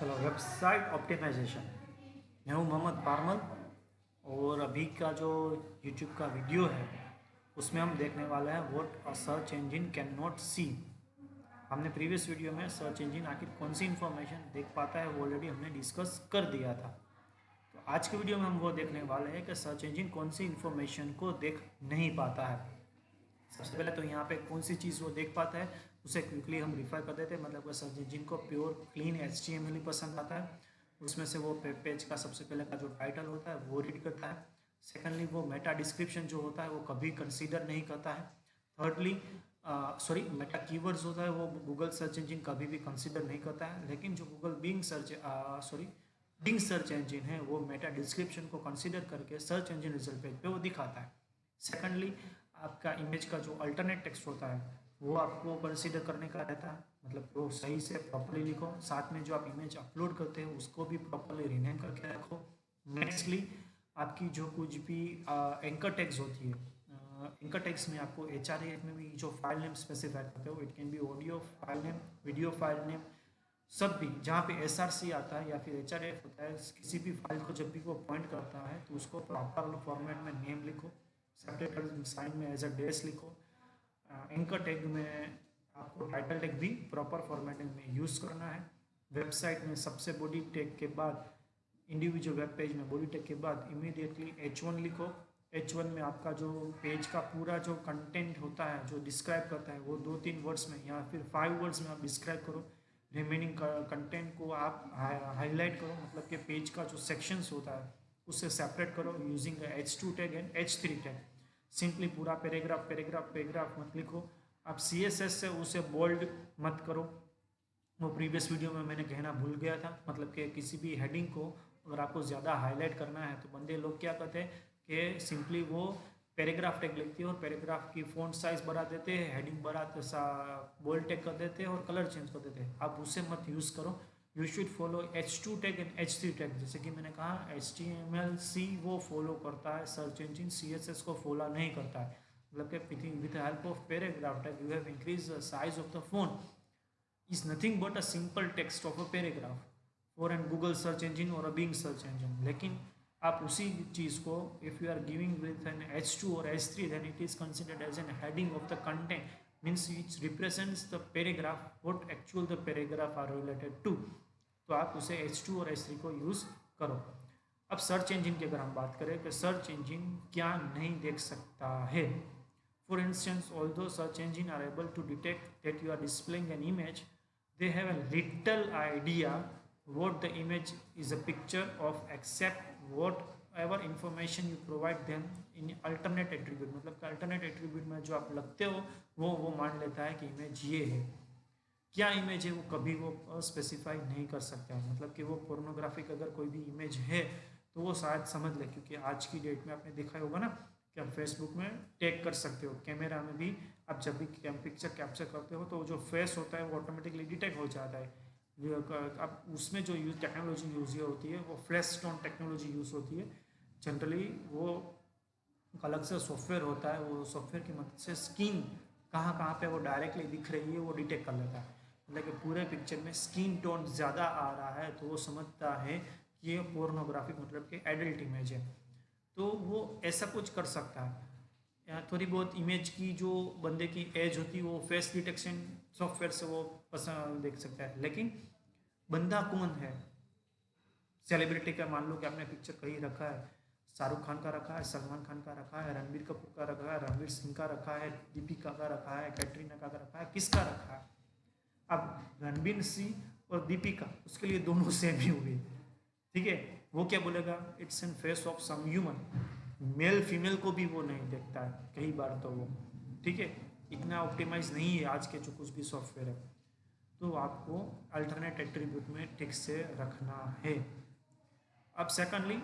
चलो, website optimisation. मैं हूँ मोहम्मद पारमल और अभी का जो यूट्यूब का वीडियो है उसमें हम देखने वाले हैं what a search engine can not see. हमने प्रीवियस वीडियो में सर्च इंजन आखिर कौन सी इन्फॉर्मेशन देख पाता है वो ऑलरेडी हमने डिस्कस कर दिया था। तो आज के वीडियो में हम वो देखने वाले हैं कि सर्च इंजन कौन सी इन्फॉर्मेशन को देख नहीं पाता है। सबसे पहले तो यहाँ पे कौन सी चीज़ वो देख पाता है उसे क्विकली हम रिफर कर देते हैं। मतलब सर्च इंजन को प्योर क्लीन HTML ही पसंद आता है। उसमें से वो पेज का सबसे पहले का जो टाइटल होता है वो रीड करता है। सेकेंडली वो मेटा डिस्क्रिप्शन जो होता है वो कभी कंसीडर नहीं करता है। थर्डली मेटा कीवर्ड्स होता है वो गूगल सर्च इंजन कभी भी कंसीडर नहीं करता है। लेकिन जो गूगल बिंग सर्च इंजन है वो मेटा डिस्क्रिप्शन को कंसीडर करके सर्च इंजन रिजल्ट पेज पे वो दिखाता है। सेकेंडली आपका इमेज का जो अल्टरनेट टेक्स्ट होता है वो आपको कंसीडर करने का रहता है। मतलब वो सही से प्रॉपरली लिखो। साथ में जो आप इमेज अपलोड करते हो उसको भी प्रॉपरली रीनेम करके रखो। नेक्स्टली आपकी जो कुछ भी एंकर टैग्स होती है, एंकर टैग्स में आपको HRF में भी जो फाइल नेम स्पेसिफाई करते हो, it can be audio file name, video file name, सब भी जहाँ पे SRC आता है या फिर HRF होता है, किसी भी फाइल को जब भी वो पॉइंट करता है तो उसको प्रॉपर फॉर्मेट में नेम लिखो, सेपरेट साइन में एज अ डेस लिखो। एंकर टैग में आपको टाइटल टैग भी प्रॉपर फॉर्मेटिंग में यूज़ करना है। वेबसाइट में सबसे बॉडी टैग के बाद, इंडिविजुअल वेब पेज में बॉडी टैग के बाद इमीडिएटली H1 लिखो। H1 में आपका जो पेज का पूरा जो कंटेंट होता है जो डिस्क्राइब करता है वो 2-3 वर्ड्स में या फिर 5 वर्ड्स में आप डिस्क्राइब करो। रिमेनिंग कंटेंट को आप हाईलाइट करो। मतलब कि पेज का जो सेक्शंस होता है उससे सेपरेट करो using H2 tag and H3 tag. Simply पूरा पैराग्राफ पैराग्राफ पैराग्राफ मत लिखो। आप CSS से उसे बोल्ड मत करो। वो प्रीवियस वीडियो में मैंने कहना भूल गया था। मतलब कि किसी भी हेडिंग को अगर आपको ज़्यादा हाईलाइट करना है तो बंदे लोग क्या करते हैं कि सिंपली वो पैराग्राफ टैग लिखते हैं और पैराग्राफ की फ़ॉन्ट साइज़ बढ़ा देते हैं, हेडिंग बोल्ड टैग कर देते हैं और कलर चेंज कर देते हैं। आप उसे मत यूज़ करो। You should follow H2 tag and H3 tag. जैसे कि मैंने कहा HTML वो फॉलो करता है, सर्च इंजन CSS को फॉलो नहीं करता है। मतलब कि with help of paragraph tag you have increase the size of the font is nothing but a simple text of a paragraph for an Google search engine or a Bing search engine. लेकिन आप उसी चीज़ को if you are giving with an H2 or H3 then it is considered as an heading of the content, means which represents the paragraph what actual the paragraph are related to. तो आप उसे H2 और H3 को use करो। अब search engine की अगर हम बात करें कि सर्च इंजन क्या नहीं देख सकता है। For instance, although search engine are able to detect that you are displaying an image, they have a little idea what the image is a picture of except whatever information you provide them in alternate attribute। मतलब कि alternate attribute में जो आप लगते हो वो मान लेता है कि इमेज ये है। क्या इमेज है वो कभी वो स्पेसिफाई नहीं कर सकता है। मतलब कि वो पोर्नोग्राफिक अगर कोई भी इमेज है तो वो शायद समझ ले, क्योंकि आज की डेट में आपने देखा होगा ना कि आप फेसबुक में टैग कर सकते हो। कैमरा में भी आप जब भी पिक्चर कैप्चर करते हो तो जो फेस होता है वो ऑटोमेटिकली डिटेक्ट हो जाता है। अब उसमें जो टेक्नोलॉजी यूज़ होती है वो फ्लैश स्टोन टेक्नोलॉजी यूज़ होती है। जनरली वो अलग से सॉफ्टवेयर होता है, वो सॉफ्टवेयर की मदद से स्किन कहाँ कहाँ पे वो डायरेक्टली दिख रही है वो डिटेक्ट कर लेता है। मतलब कि पूरे पिक्चर में स्किन टोन ज़्यादा आ रहा है तो वो समझता है कि ये पोर्नोग्राफिक मतलब कि एडल्ट इमेज है, तो वो ऐसा कुछ कर सकता है। या थोड़ी बहुत इमेज की जो बंदे की एज होती है वो फेस डिटेक्शन सॉफ्टवेयर से वो पसंद देख सकता है। लेकिन बंदा कौन है, सेलिब्रिटी का मान लो कि आपने पिक्चर कहीं रखा है, शाहरुख खान का रखा है, सलमान खान का रखा है, रणबीर कपूर का रखा है, रणवीर सिंह का रखा है, दीपिका का रखा है, कैटरीना का रखा है, किसका रखा है। अब रणबीर सिंह और दीपिका उसके लिए दोनों सेम ही हुए, ठीक है। वो क्या बोलेगा, it's an face of some human. Male female को भी वो नहीं देखता है कई बार तो वो, ठीक है। इतना ऑप्टिमाइज नहीं है आज के जो कुछ भी सॉफ्टवेयर है। तो आपको अल्टरनेट एट्रीब्यूट में ठीक से रखना है। अब सेकंडली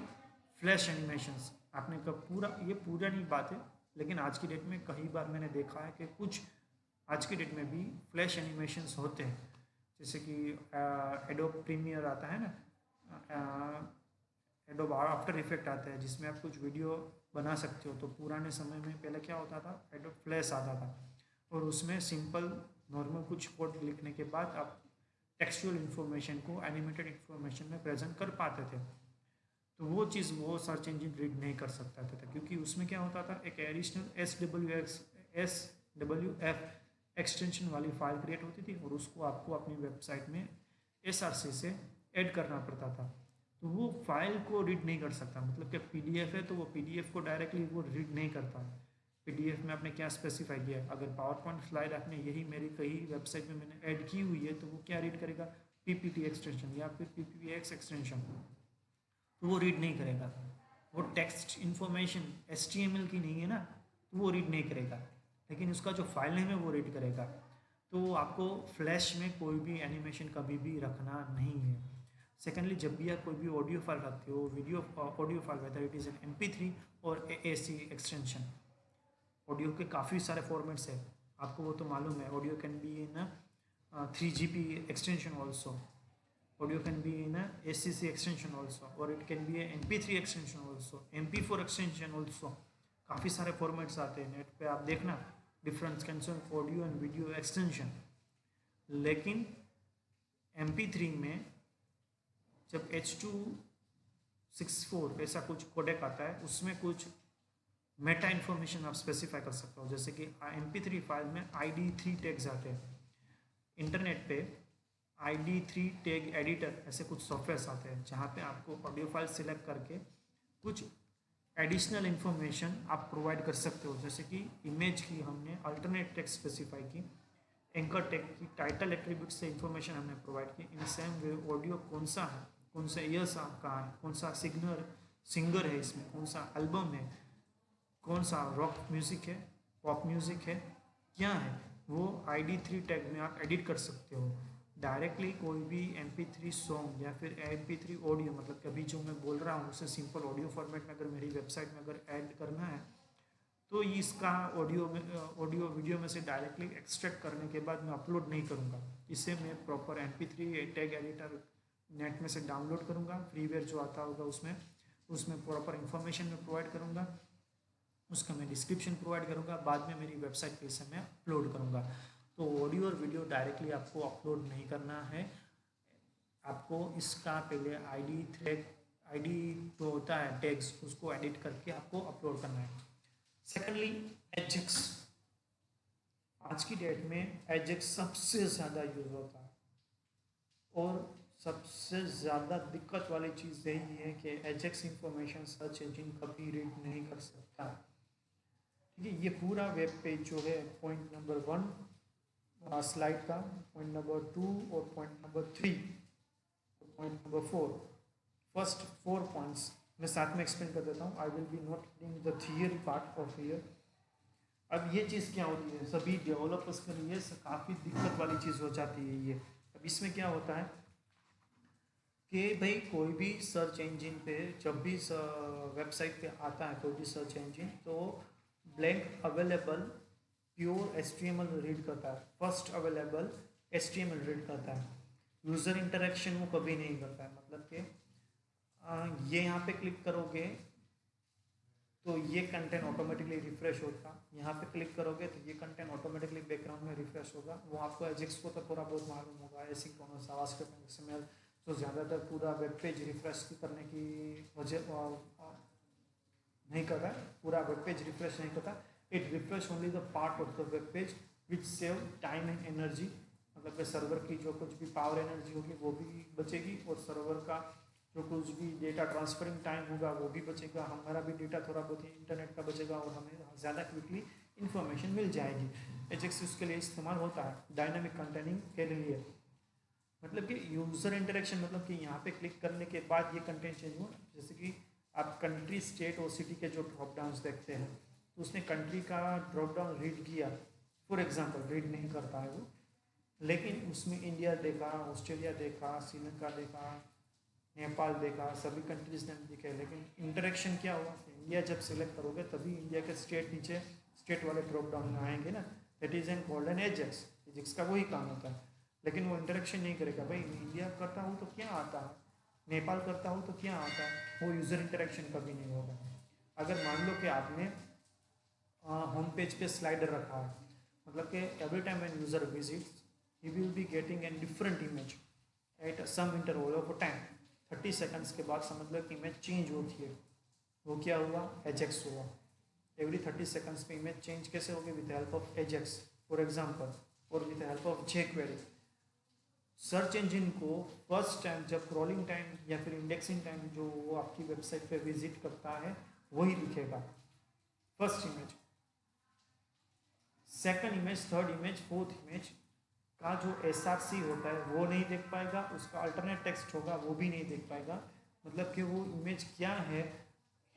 फ्लैश एनिमेशंस, आपने कब ये पूरा नहीं बात है, लेकिन आज की डेट में कई बार मैंने देखा है कि कुछ आज की डेट में भी फ्लैश एनिमेशंस होते हैं। जैसे कि एडोब प्रीमियर आता है ना, एडोब आफ्टर इफेक्ट आता है जिसमें आप कुछ वीडियो बना सकते हो। तो पुराने समय में पहले क्या होता था, एडोब फ्लैश आता था और उसमें सिंपल नॉर्मल कुछ कोड लिखने के बाद आप टेक्सचुअल इन्फॉर्मेशन को एनिमेटेड इन्फॉर्मेशन में प्रेजेंट कर पाते थे। तो वो चीज़ वो सर्च इंजन रीड नहीं कर सकता था, क्योंकि उसमें क्या होता था, एक एडिशनल SWF एक्सटेंशन वाली फाइल क्रिएट होती थी और उसको आपको अपनी वेबसाइट में SRC से ऐड करना पड़ता था। तो वो फाइल को रीड नहीं कर सकता, मतलब कि PDF है तो वो PDF को डायरेक्टली वो रीड नहीं करता। PDF में आपने क्या स्पेसिफाई किया है, अगर पावर पॉइंट स्लाइड आपने यही मेरी कहीं वेबसाइट में मैंने ऐड की हुई है तो वो क्या रीड करेगा, PPT एक्सटेंशन या फिर PPX एक्सटेंशन, तो वो रीड नहीं करेगा। वो टेक्स्ट इन्फॉर्मेशन HTML की नहीं है ना, तो वो रीड नहीं करेगा, लेकिन उसका जो फाइल नेम है वो रीड करेगा। तो आपको फ्लैश में कोई भी एनिमेशन कभी भी रखना नहीं है। सेकेंडली, जब भी आप कोई भी ऑडियो फाइल रखते हो, video audio file, whether it is an MP3 और AAC एक्सटेंशन, ऑडियो के काफ़ी सारे फॉर्मेट्स है, आपको वो तो मालूम है। Audio can be in 3GP extension also, audio can be in a ACC extension also, or it can be a MP3 extension also, MP4 extension also। काफ़ी सारे फॉर्मेट्स आते हैं, नेट पे आप देखना different kinds of audio and video extension. लेकिन MP3 में जब H.264 ऐसा कुछ कोडेक आता है, उसमें कुछ मेटा इन्फॉर्मेशन आप स्पेसिफाई कर सकते हो, जैसे कि MP3 फाइल में ID3 टैग्स आते हैं। इंटरनेट पे ID3 टैग एडिटर ऐसे कुछ सॉफ्टवेयर आते हैं जहाँ पे आपको ऑडियो फाइल सिलेक्ट करके कुछ एडिशनल इन्फॉर्मेशन आप प्रोवाइड कर सकते हो, जैसे कि इमेज की हमने अल्टरनेट टेक्स्ट स्पेसिफाई की, एंकर टैग की टाइटल एट्रीब्यूट से इन्फॉर्मेशन हमने प्रोवाइड की। इन सेम वे ऑडियो कौन सा है, कौन सा ईयर्स कहाँ है, कौन सा सिंगर है इसमें, कौन सा एल्बम है, कौन सा रॉक म्यूज़िक है, पॉप म्यूज़िक है, क्या है, वो ID3 टैग में आप एडिट कर सकते हो डायरेक्टली। कोई भी MP3 सॉन्ग या फिर MP3 ऑडियो, मतलब कभी जो मैं बोल रहा हूँ उसे सिंपल ऑडियो फॉर्मेट में अगर मेरी वेबसाइट में अगर ऐड करना है तो इसका ऑडियो वीडियो में से डायरेक्टली एक्सट्रैक्ट करने के बाद मैं अपलोड नहीं करूँगा। इसे मैं proper MP3 tag editor net में से डाउनलोड करूँगा, फ्रीवेयर जो आता होगा उसमें प्रॉपर इन्फॉर्मेशन में प्रोवाइड करूँगा, उसका मैं डिस्क्रिप्शन प्रोवाइड करूँगा, बाद में मेरी वेबसाइट पे इसे मैं अपलोड करूँगा। तो ऑडियो और वीडियो डायरेक्टली आपको अपलोड नहीं करना है, आपको इसका पहले ID जो होता है टैग्स, उसको एडिट करके आपको अपलोड करना है। Secondly, Ajax. आज की डेट में एजेक्स सबसे ज़्यादा यूज होता है और सबसे ज़्यादा दिक्कत वाली चीज़ यही है कि एजेक्स इंफॉर्मेशन सर्च इंजन कभी रीड नहीं कर सकता। ठीक है, ये पूरा वेब पेज जो है पॉइंट नंबर 1 स्लाइड का, पॉइंट नंबर 2 और पॉइंट नंबर 3 और पॉइंट नंबर 4, फर्स्ट 4 पॉइंट्स मैं साथ में एक्सप्लेन कर देता हूँ। I will be not reading the theory part of here. अब ये चीज़ क्या होती है, सभी डेवलपर्स के लिए काफ़ी दिक्कत वाली चीज़ हो जाती है ये। अब इसमें क्या होता है कि भाई कोई भी सर्च इंजन पे जब भी वेबसाइट पे आता है कोई भी सर्च इंजन, तो blank available pure HTML read करता है, फर्स्ट अवेलेबल HTML रीड करता है, यूज़र इंटरेक्शन वो कभी नहीं करता है। मतलब कि ये यहाँ पे क्लिक करोगे तो ये कंटेंट ऑटोमेटिकली रिफ्रेश होगा, यहाँ पे क्लिक करोगे तो ये कंटेंट ऑटोमेटिकली बैकग्राउंड में रिफ्रेश होगा। वो आपको एजेक्स को तो थोड़ा बहुत मालूम होगा, एसिंक्रोनस, जावास्क्रिप्ट, XML, तो ज़्यादातर पूरा वेब पेज रिफ्रेश करने की वजह नहीं करता, पूरा वेब पेज रिफ्रेश नहीं करता। It refresh only the part of the web page which save time and energy, मतलब कि सर्वर की जो कुछ भी पावर एनर्जी होगी वो भी बचेगी और सर्वर का जो कुछ भी डेटा ट्रांसफरिंग टाइम होगा वो भी बचेगा, हमारा भी डेटा थोड़ा बहुत इंटरनेट का बचेगा और हमें ज़्यादा क्विकली इन्फॉर्मेशन मिल जाएगी। एजेक्स उसके लिए इस्तेमाल होता है डायनामिक कंटेनिंग के लिए, मतलब कि यूज़र इंटरेक्शन, मतलब कि यहाँ पे क्लिक करने के बाद ये कंटेंट चेंज हो। जैसे कि आप कंट्री, स्टेट और सिटी के जो ड्रॉप डाउन देखते हैं तो उसने कंट्री का ड्रॉप डाउन रीड किया, फॉर एग्जांपल रीड नहीं करता है वो, लेकिन उसमें इंडिया देखा, ऑस्ट्रेलिया देखा, श्रीलंका देखा, नेपाल देखा, सभी कंट्रीज ने दिखे, लेकिन इंटरेक्शन क्या हुआ, इंडिया जब सिलेक्ट करोगे तभी इंडिया के स्टेट नीचे स्टेट वाले ड्रॉप डाउन में आएंगे ना, that is an golden Ajax. Ajax का वही काम होता है, लेकिन वो इंटरेक्शन नहीं करेगा। भाई इंडिया करता हूँ तो क्या आता है, नेपाल करता हूँ तो क्या आता है, वो यूज़र इंटरेक्शन कभी नहीं होगा। अगर मान लो कि आपने होम पेज पे स्लाइडर रखा है, मतलब कि every time when user visits he will be getting an different image, at some interval of time, 30 seconds के बाद समझ लो कि इमेज चेंज होती है। वो क्या हुआ, एजेक्स हुआ। एवरी 30 सेकंड्स पे इमेज चेंज कैसे होगी, with help of Ajax for example, और with help of jQuery. Search engine को फर्स्ट टाइम जब क्रॉलिंग टाइम या फिर इंडेक्सिंग टाइम जो वो आपकी वेबसाइट पे विजिट करता है वही दिखेगा, first image. Second image, third image, fourth image का जो SRC होता है वो नहीं देख पाएगा, उसका अल्टरनेट टेक्स्ट होगा वो भी नहीं देख पाएगा। मतलब कि वो इमेज क्या है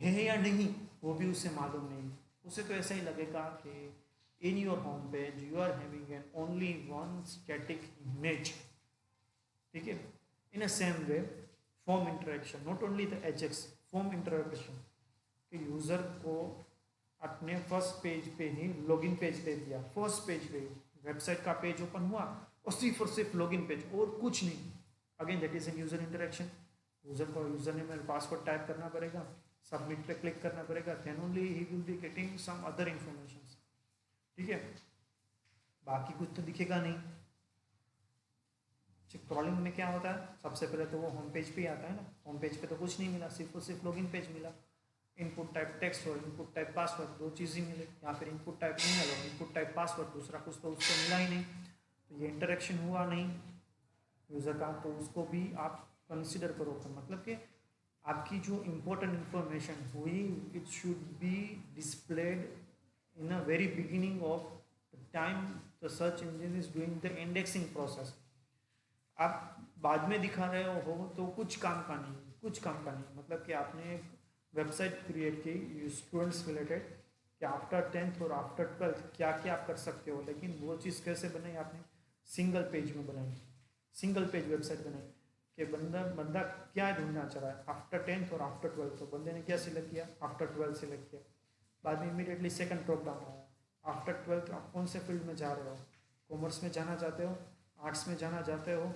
या नहीं वो भी उसे मालूम नहीं। उसे तो ऐसा ही लगेगा कि in your home page you are having an only one static image. ठीक है। In a same way form interaction, not only the Ajax, form interaction कि यूज़र को अपने फर्स्ट पेज पे ही लॉगिन पेज दे दिया, फर्स्ट पेज पे website का पेज ओपन हुआ और सिर्फ लॉगिन पेज और कुछ नहीं। Again that is an user interaction. User को user name and password type करना पड़ेगा, सबमिट पे क्लिक करना पड़ेगा, देन ओनली ही will be getting some other information. ठीक है, बाकी कुछ तो दिखेगा नहीं। क्रॉलिंग में क्या होता है, सबसे पहले तो वो होम पेज पे ही आता है ना, होम पेज पे तो कुछ नहीं मिला, सिर्फ और सिर्फ लॉगिन पेज मिला। इनपुट टाइप टेक्स्ट और इनपुट टाइप पासवर्ड, दो चीज़ ही मिले। या फिर इनपुट टाइप ईमेल और इनपुट टाइप पासवर्ड, दूसरा कुछ तो उसको मिला ही नहीं। तो ये इंटरेक्शन हुआ नहीं यूज़र का, तो उसको भी आप कंसिडर करो। मतलब कि आपकी जो इम्पोर्टेंट इंफॉर्मेशन हुई, it should be displayed in a very beginning of the time the search engine is doing the indexing process. आप बाद में दिखा रहे हो तो कुछ काम का नहीं, कुछ काम का नहीं। मतलब कि आपने वेबसाइट क्रिएट की स्टूडेंट्स रिलेटेड कि आफ्टर 10th और आफ्टर 12th क्या क्या आप कर सकते हो, लेकिन वो चीज़ कैसे बनाई आपने, सिंगल पेज में बनाई, सिंगल पेज वेबसाइट बनाई कि बंदा क्या ढूंढना चाह रहा है आफ्टर 10th और आफ्टर 12th। तो बंदे ने क्या सिलेक्ट किया, आफ्टर 12th सिलेक्ट किया। बाद में इमीडिएटली सेकंड ड्रॉप डाउन आया, आफ्टर 12th आप कौन से फील्ड में जा रहे हो, कॉमर्स में जाना चाहते हो, आर्ट्स में जाना चाहते हो,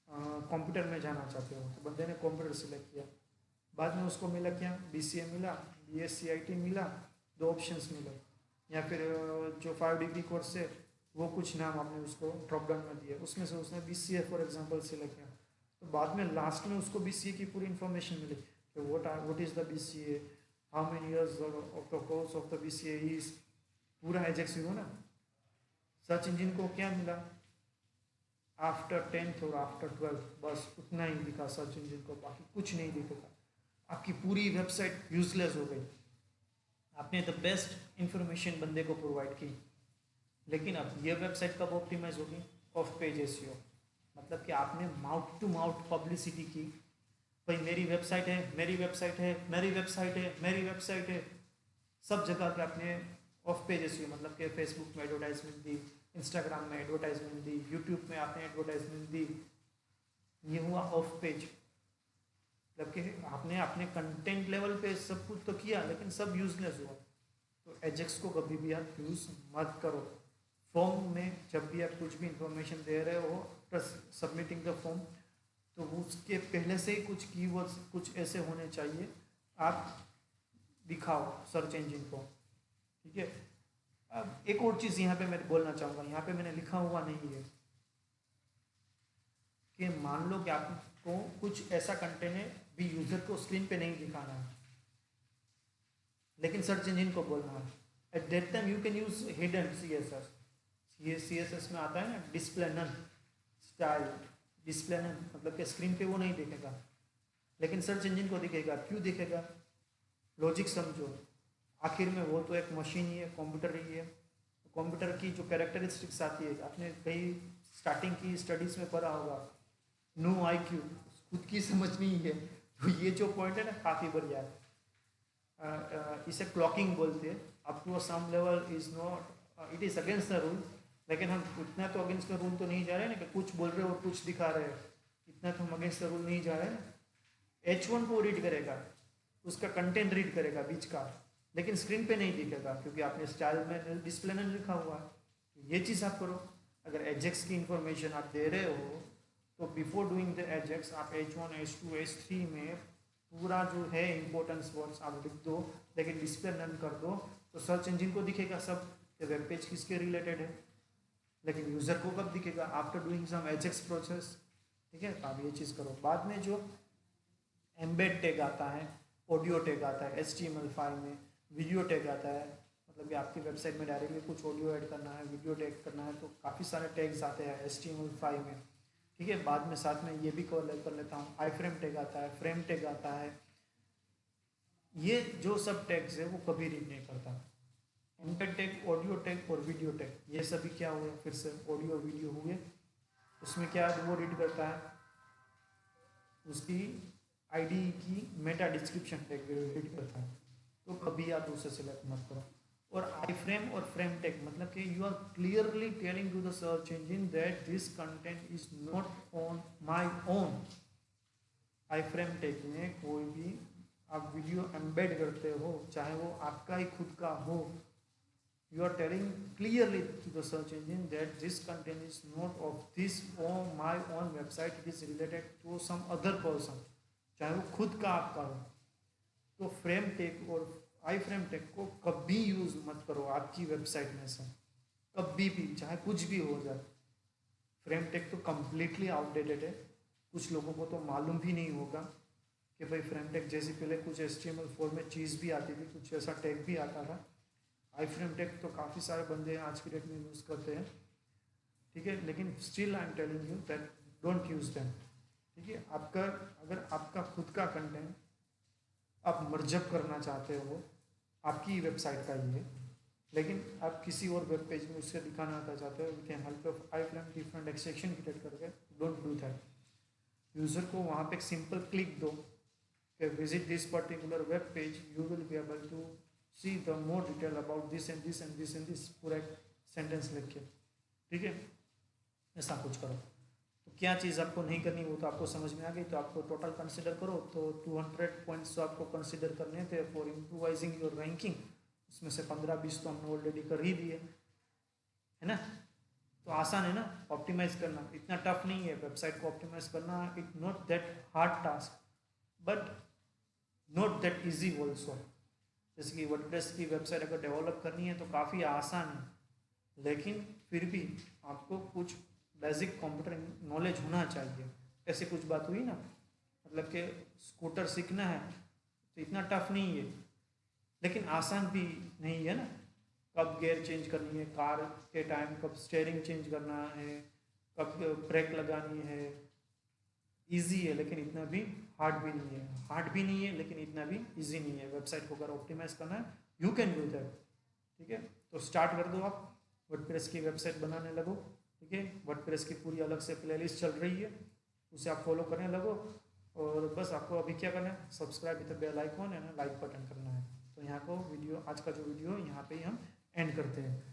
कंप्यूटर में जाना चाहते हो। तो बंदे ने कंप्यूटर सिलेक्ट किया। बाद में उसको मिला क्या, BCA मिला, BSc IT मिला, दो ऑप्शंस मिले। या फिर जो 5 डिग्री कोर्स है वो कुछ नाम आपने उसको ड्रॉप डाउन में दिया, उसमें से उसने BCA फॉर एग्जांपल सिलेक्ट किया। तो बाद में लास्ट में उसको BCA की पूरी इन्फॉर्मेशन मिली कि what is the BCA, how many years of the course of the BCA is, पूरा एजेक्स हुआ ना। सर्च इंजिन को क्या मिला, आफ्टर 10th और आफ्टर 12th, बस उतना ही दिखा सर्च इंजिन को, बाकी कुछ नहीं दिखेगा। आपकी पूरी वेबसाइट यूजलेस हो गई। आपने द बेस्ट इंफॉर्मेशन बंदे को प्रोवाइड की, लेकिन अब ये वेबसाइट कब ऑप्टिमाइज होगी, ऑफ पेज SEO। मतलब कि आपने माउथ टू माउथ पब्लिसिटी की, भाई मेरी वेबसाइट है, मेरी वेबसाइट है, मेरी वेबसाइट है, मेरी वेबसाइट है, सब जगह पे आपने ऑफ पेज SEO। मतलब कि फेसबुक में एडवर्टाइजमेंट दी, इंस्टाग्राम में एडवर्टाइजमेंट दी, यूट्यूब में आपने एडवर्टाइजमेंट दी, ये हुआ ऑफ पेज। मतलब कि आपने अपने कंटेंट लेवल पे सब कुछ तो किया, लेकिन सब यूजलेस हुआ। तो एजेक्स को कभी भी आप यूज़ मत करो। फॉर्म में जब भी आप कुछ भी इंफॉर्मेशन दे रहे हो, सबमिटिंग द फॉर्म, तो उसके पहले से ही कुछ कीवर्ड्स कुछ ऐसे होने चाहिए, आप दिखाओ सर्च इंजन को। ठीक है। अब एक और चीज़ यहाँ पे मैं बोलना चाहूँगा, यहाँ पे मैंने लिखा हुआ नहीं है कि मान लो कि आपको कुछ ऐसा कंटेंट है भी यूज़र को स्क्रीन पे नहीं दिखाना है, लेकिन सर्च इंजन को बोलना है। At that time you can use hidden CSS। ये CSS में आता है ना display none style, display none, मतलब कि स्क्रीन पे वो नहीं दिखेगा, लेकिन सर्च इंजन को दिखेगा। क्यों दिखेगा, लॉजिक समझो। आखिर में वो तो एक मशीन ही है, कंप्यूटर ही है। कंप्यूटर की जो कैरेक्टरिस्टिक्स आती है, आपने कहीं स्टार्टिंग की स्टडीज़ में पढ़ा होगा, नो IQ, खुद की समझ नहीं है। तो ये जो पॉइंट है ना काफ़ी बढ़िया है। इसे क्लॉकिंग बोलते हैं। Up to some level is not, it is against the rule, लेकिन हम उतना तो अगेंस्ट द रूल तो नहीं जा रहे ना कि कुछ बोल रहे हो और कुछ दिखा रहे हैं, इतना तो हम अगेंस्ट द रूल नहीं जा रहे हैं ना। H1 को रीड करेगा, उसका कंटेंट रीड करेगा बीच का, लेकिन स्क्रीन पे नहीं दिखेगा क्योंकि आपने स्टाइल में डिस्प्ले में लिखा हुआ है। ये चीज़ आप करो। अगर एजेक्स की इंफॉर्मेशन आप दे रहे हो तो बिफोर डूइंग द एजेक्स आप H1 H2 H3 में पूरा जो है इंपॉर्टेंस वर्ड्स आप लिख दो, लेकिन डिस्प्ले नन कर दो, तो सर्च इंजन को दिखेगा सब कि वेब पेज किसके रिलेटेड है। लेकिन यूज़र को कब दिखेगा, after doing some Ajax process. ठीक है, तो आप ये चीज़ करो। बाद में जो एम्बेड टैग आता है, ऑडियो टैग आता है HTML फाइल में, वीडियो टैग आता है, मतलब कि आपकी वेबसाइट में डायरेक्टली कुछ ऑडियो ऐड करना है, वीडियो टैग करना है, तो काफ़ी सारे टैग्स आते हैं HTML फाइल में। ठीक है, बाद में साथ में ये भी कवर कर लेता हूँ, आई फ्रेम टैग आता है, फ्रेम टैग आता है। ये जो सब टैग्स है वो कभी रीड नहीं करता। एम्बेड टैग, ऑडियो टैग और वीडियो टैग, ये सभी क्या हुए, फिर से ऑडियो वीडियो हुए। उसमें क्या वो रीड करता है, उसकी आईडी की मेटा डिस्क्रिप्शन टैग रीड करता है, तो कभी आप उसे सिलेक्ट मत करो। और आई फ्रेम और फ्रेम टैग मतलब कि you are clearly telling to the search engine that this content is not on my own. I frame tag में कोई भी आप वीडियो एम्बेड करते हो, चाहे वो आपका ही खुद का हो, you are telling clearly to the search engine that this content is not of this on my own website, it is related to some other person, चाहे वो खुद का आपका हो। तो फ्रेम टेक और आई फ्रेम टेक को कभी यूज़ मत करो आपकी वेबसाइट में से, कभी भी, चाहे कुछ भी हो जाए। फ्रेम टेक तो कम्प्लीटली आउटडेटेड है, कुछ लोगों को तो मालूम भी नहीं होगा कि भाई फ्रेम टेक जैसी पहले कुछ HTML4 में चीज़ भी आती थी, कुछ ऐसा टैग भी आता था। आई फ्रेम टेक तो काफ़ी सारे बंदे आज की डेट में यूज़ करते हैं, ठीक है, लेकिन still I am telling you that don't use them. ठीक है, आपका अगर आपका खुद का कंटेंट आप मर्जअप करना चाहते हो, आपकी वेबसाइट का ही है, लेकिन आप किसी और वेब पेज में उससे दिखाना चाहते हो with help of iframe different sections create करके, डोंट डू दैट। यूज़र को वहाँ पे एक सिंपल क्लिक दो कि visit this particular web page, you will be able to see the more detail about this and this and this and this, पूरा एक sentence लिख के। ठीक है, ऐसा कुछ करो। तो क्या चीज़ आपको नहीं करनी वो तो आपको समझ में आ गई, तो आपको टोटल कंसिडर करो तो 200 पॉइंट्स तो आपको कंसिडर करने थे फॉर इम्प्रूवाइजिंग योर रैंकिंग। उसमें से 15-20 तो हमने ऑलरेडी कर ही दिए, है ना। तो आसान है ना ऑप्टिमाइज़ करना, इतना टफ नहीं है वेबसाइट को ऑप्टिमाइज़ करना। It not that hard task but not that easy also. जैसे कि वर्डप्रेस की वेबसाइट अगर डेवलप करनी है तो काफ़ी आसान है, लेकिन फिर भी आपको कुछ बेसिक कंप्यूटर नॉलेज होना चाहिए। ऐसे कुछ बात हुई ना, मतलब कि स्कूटर सीखना है तो इतना टफ नहीं है, लेकिन आसान भी नहीं है ना। कब गियर चेंज करनी है कार के टाइम, कब स्टेयरिंग चेंज करना है, कब ब्रेक लगानी है, ईजी है लेकिन इतना भी हार्ड भी नहीं है, हार्ड भी नहीं है लेकिन इतना भी ईजी नहीं है। वेबसाइट को अगर ऑप्टिमाइज करना है यू कैन डू दैट। ठीक है, तो स्टार्ट कर दो, आप वर्डप्रेस की वेबसाइट बनाने लगो। ठीक है, वर्डप्रेस की पूरी अलग से प्लेलिस्ट चल रही है, उसे आप फॉलो करने लगो। और बस आपको अभी क्या करना है, सब्सक्राइब विद बेल आइकॉन है ना, लाइक बटन करना है। तो यहाँ को वीडियो, आज का जो वीडियो यहाँ पे ही हम एंड करते हैं।